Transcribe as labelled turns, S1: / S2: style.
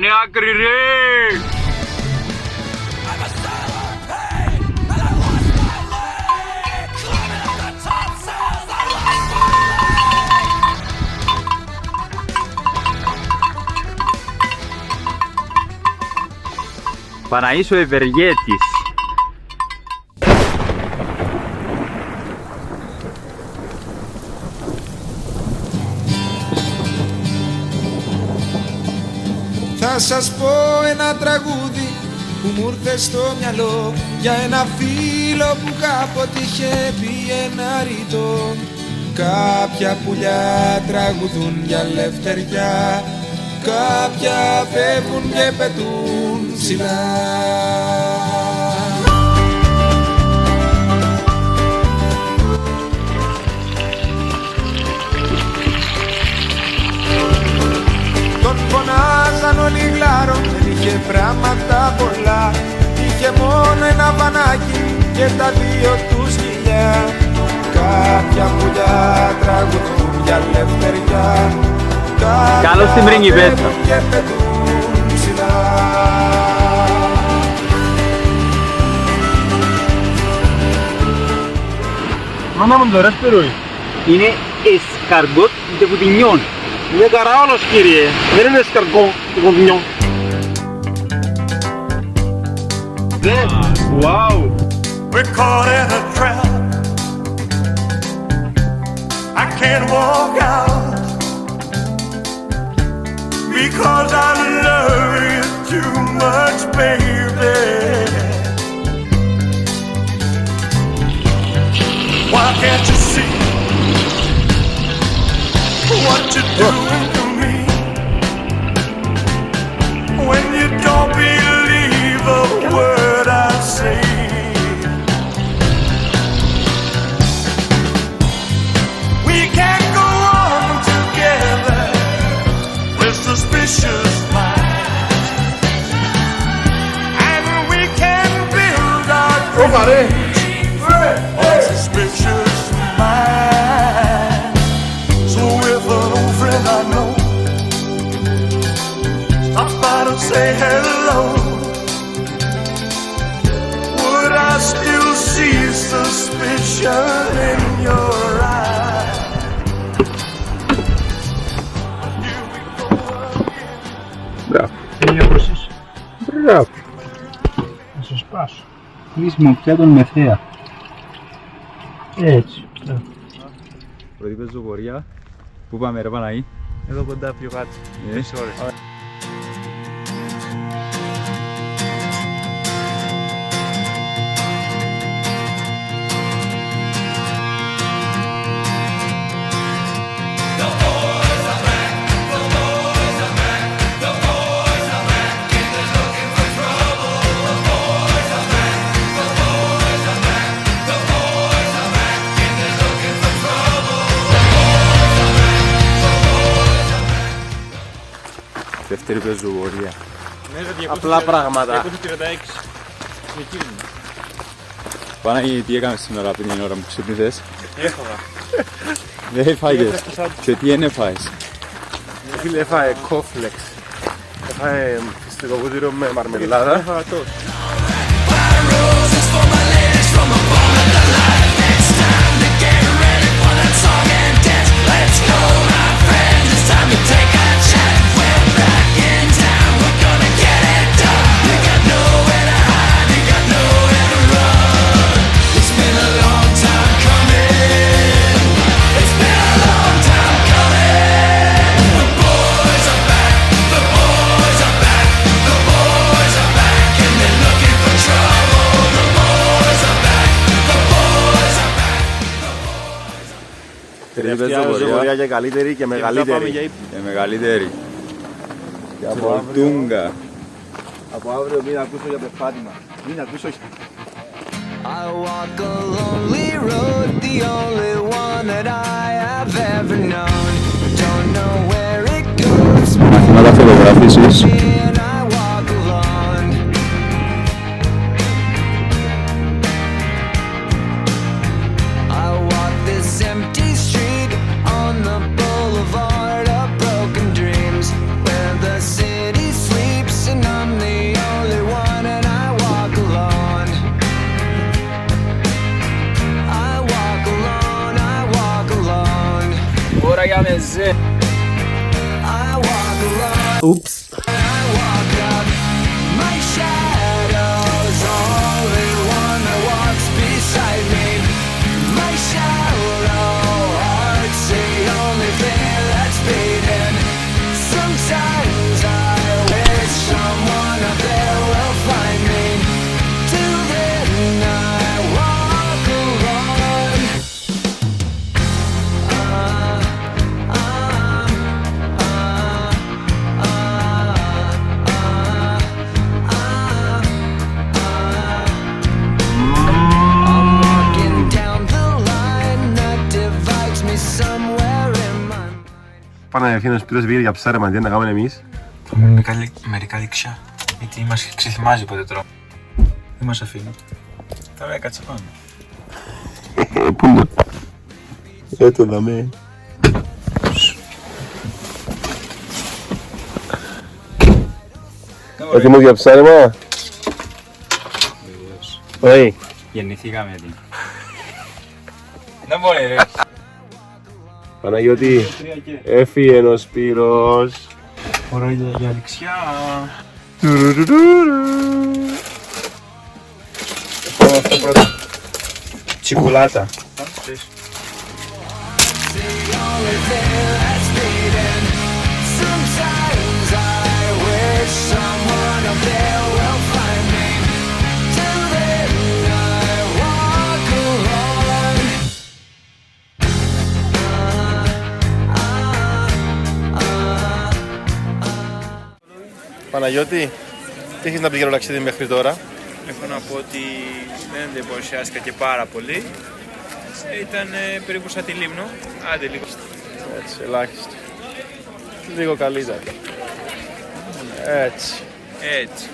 S1: Κάνε άκρη ρε! Παναΐσο Ευεργέτης.
S2: Θα σας πω ένα τραγούδι που μου ήρθε στο μυαλό για ένα φίλο που κάποτε είχε πει ένα ρητό. Κάποια πουλιά τραγουδούν για ελευθεριά, κάποια φεύγουν και πετούν ψηλά. Τον φωνάζαν όλοι γλάρων, δεν είχε πράγματα πολλά. Είχε μόνο ένα βανάκι και τα δύο του σκυλιά. Κάποια πουλιά τραγουδούν για ελευθεριά,
S1: Καλώς την πρίγκιπέτσα.
S2: και πετούν ψηλά.
S3: Μάνα μου το ρέσπεροι.
S1: Είναι escargot de bourguignon.
S3: Είναι καράολος κύριε, δεν είναι σκαρκό του κοντινιό. Wow.
S4: We're caught in a trap. I can't walk out because I love you too much, baby. Why can't you see what you're doing to me when you don't believe a word I say? We can't go on together with suspicious minds, and we can build our dreams on suspicious minds. So if an old friend I know stops by to say hello, would I still see suspicion in your eyes? Here we go again.
S1: Μπράβο.
S3: Είναι αποσύς.
S1: Μπράβο.
S3: Να σε σπάσω.
S1: Κλείσιμο πια τον μεθέα.
S3: Έτσι.
S1: Πρώτη πεζοπορία. Πού πάμε ρε Παναή?
S3: Εδώ κοντά πιο κάτω. 3 ώρες.
S1: Δεύτερη πεζοπορία.
S3: Απλά πράγματα.
S4: 236.
S1: Παναή, τι έκανες σήμερα πριν την ώρα που ξύπνησες?
S4: Έφαγα.
S1: Δεν έφαγες. Και τι είναι φάεις?
S3: Φίλε, έφαγε κόφλεξ. Έφαγε φυστικό βούτυρο με μαρμελάδα. Έφαγα τόσο. Τελευταία ζωγορία και καλύτερη και μεγαλύτερη.
S1: Και μεγαλύτερη. Τροτούγκα.
S3: Από αύριο μην ακούσω για περπάτημα. Μην ακούσω για...
S2: I walk a lonely road, the only one that I have ever known. Don't know where it goes.
S1: Μαθήματα φωτογράφησης.
S2: And I walk alone. I walk this empty street on the boulevard of broken dreams, where the city sleeps.
S1: για μεζέ.
S3: Ούψ. Παναγιώτη, ο Σπύρος βγήκε για ψάρεμα, τι να κάνουμε εμείς.
S1: Θα μείνουμε μερικά λήξια, γιατί μας ξεθυμάζει πότε τρώμε. Δεν μας αφήνει. Θα με κάτσε πάνω.
S3: Πού είναι? Έτω δαμε. Έτοιμος για ψάρεμα? Όχι.
S1: Γεννηθήκαμε έτοιμοι. Δεν μπορεί ρε.
S3: Παναγιώτη, έφυγε ο Σπύρος.
S1: Ωραία για ληξιά.
S3: Πάμε αυτό πρώτο. Τσικουλάτα. Παναγιώτη, τι έχεις να πει για το ταξίδι μέχρι τώρα?
S5: Έχω να πω ότι δεν εντυπωσιάστηκα και πάρα πολύ. Ήταν περίπου σαν τη Λίμνο, άντε λίγο.
S3: Έτσι, ελάχιστο. Λίγο καλύτερα. Έτσι.
S5: Έτσι.